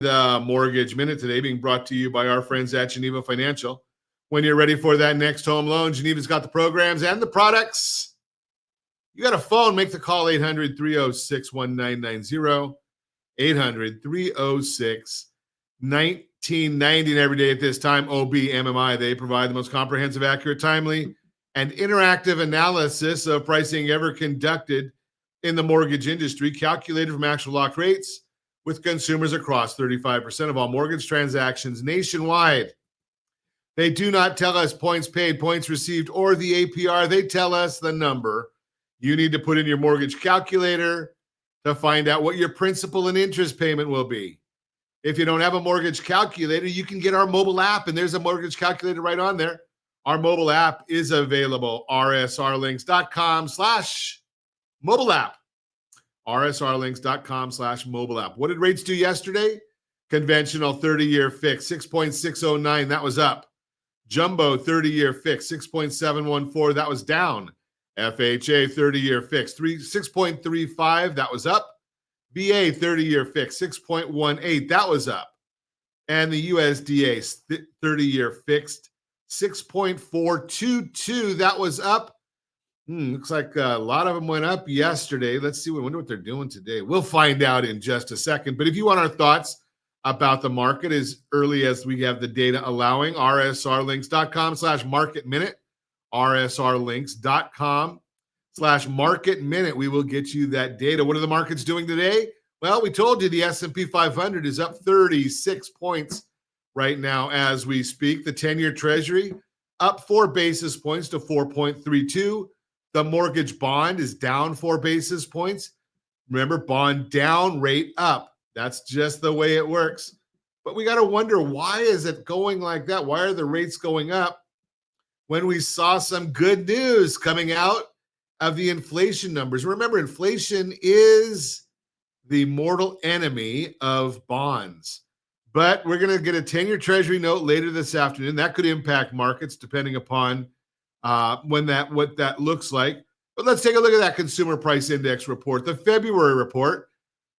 The Mortgage Minute today being brought to you by our friends at Geneva Financial. When you're ready for that next home loan, Geneva's got the programs and the products. You got a phone, make the call 800-306-1990, 800-306-1990. And every day at this time, OBMMI, they provide the most comprehensive, accurate, timely, and interactive analysis of pricing ever conducted in the mortgage industry, calculated from actual locked rates, with consumers across 35% of all mortgage transactions nationwide. They do not tell us points paid, points received, or the APR. They tell us the number you need to put in your mortgage calculator to find out what your principal and interest payment will be. If you don't have a mortgage calculator, you can get our mobile app, and there's a mortgage calculator right on there. Our mobile app is available, rsrlinks.com/mobile app. rsrlinks.com/mobile app. What did rates do yesterday? Conventional 30-year fix, 6.609. That was up. Jumbo 30-year fix, 6.714. That was down. FHA 30-year fix, 6.35. That was up. VA 30-year fix, 6.18. That was up. And the USDA 30-year fixed, 6.422. That was up. Looks like a lot of them went up yesterday. Let's see. We wonder what they're doing today. We'll find out in just a second. But if you want our thoughts about the market as early as we have the data allowing, rsrlinks.com/market minute, rsrlinks.com/market minute. We will get you that data. What are the markets doing today? Well, we told you the S&P 500 is up 36 points right now as we speak. The 10-year Treasury up 4 basis points to 4.32. The mortgage bond is down 4 basis points. Remember, bond down, rate up. That's just the way it works. But we got to wonder, why is it going like that? Why are the rates going up when we saw some good news coming out of the inflation numbers? Remember, inflation is the mortal enemy of bonds. But we're going to get a 10-year Treasury note later this afternoon. That could impact markets depending upon what that looks like. But let's take a look at that consumer price index report. The February report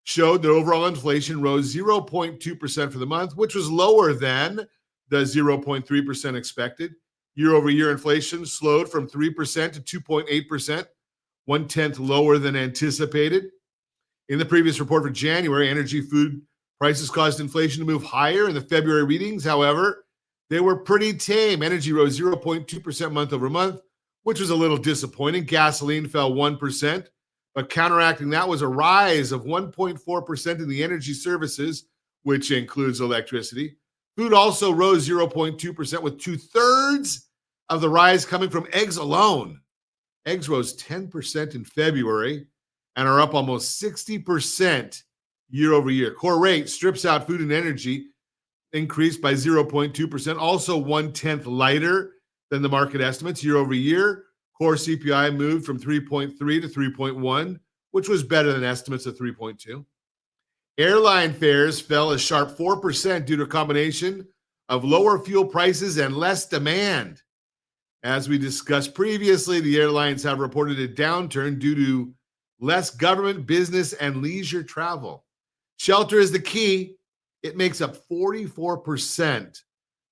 showed that overall inflation rose 0.2% for the month, which was lower than the 0.3% expected. Year over year inflation slowed from 3% to 2.8%, 1/10 lower than anticipated. In the previous report for January, energy, food prices caused inflation to move higher in the February readings. However, they were pretty tame. Energy rose 0.2% month over month, which was a little disappointing. Gasoline fell 1%, but counteracting that was a rise of 1.4% in the energy services, which includes electricity. Food also rose 0.2%, with 2/3 of the rise coming from eggs alone. Eggs rose 10% in February and are up almost 60% year over year. Core rate strips out food and energy, increased by 0.2%, also 1/10 lighter than the market estimates year over year. Core CPI moved from 3.3 to 3.1, which was better than estimates of 3.2. Airline fares fell a sharp 4% due to a combination of lower fuel prices and less demand. As we discussed previously, the airlines have reported a downturn due to less government, business, and leisure travel. Shelter is the key. It makes up 44%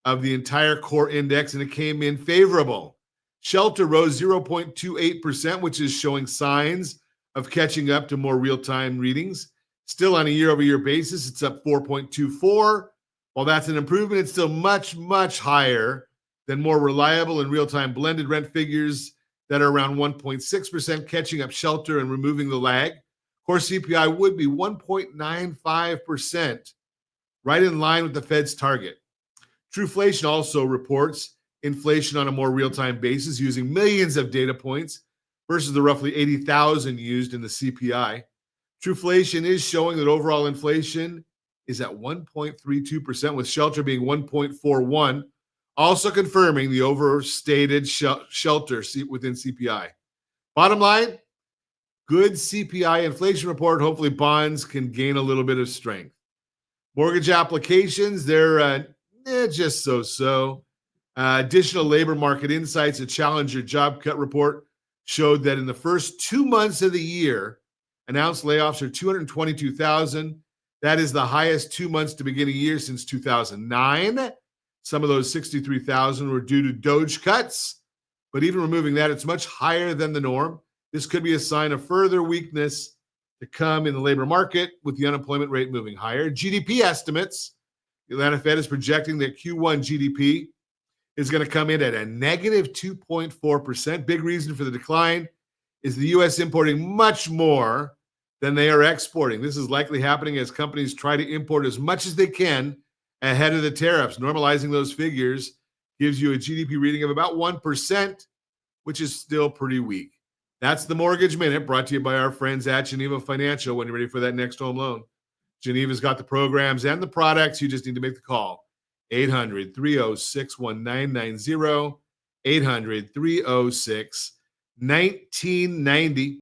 of the entire core index, and it came in favorable. Shelter rose 0.28%, which is showing signs of catching up to more real-time readings. Still on a year-over-year basis, it's up 4.24. While that's an improvement, it's still much, much higher than more reliable and real-time blended rent figures that are around 1.6%, catching up shelter and removing the lag. Core CPI would be 1.95%, right in line with the Fed's target. Truflation also reports inflation on a more real-time basis using millions of data points versus the roughly 80,000 used in the CPI. Truflation is showing that overall inflation is at 1.32%, with shelter being 1.41, also confirming the overstated shelter within CPI. Bottom line, good CPI inflation report. Hopefully bonds can gain a little bit of strength. Mortgage applications, they're just so-so. Additional labor market insights, a Challenger job cut report, showed that in the first 2 months of the year, announced layoffs are 222,000. That is the highest 2 months to begin a year since 2009. Some of those 63,000 were due to Doge cuts, but even removing that, it's much higher than the norm. This could be a sign of further weakness to come in the labor market with the unemployment rate moving higher. GDP estimates, the Atlanta Fed is projecting that Q1 GDP is going to come in at a negative 2.4%. Big reason for the decline is the U.S. importing much more than they are exporting. This is likely happening as companies try to import as much as they can ahead of the tariffs. Normalizing those figures gives you a GDP reading of about 1%, which is still pretty weak. That's the Mortgage Minute, brought to you by our friends at Geneva Financial. When you're ready for that next home loan, Geneva's got the programs and the products. You just need to make the call. 800-306-1990, 800-306-1990.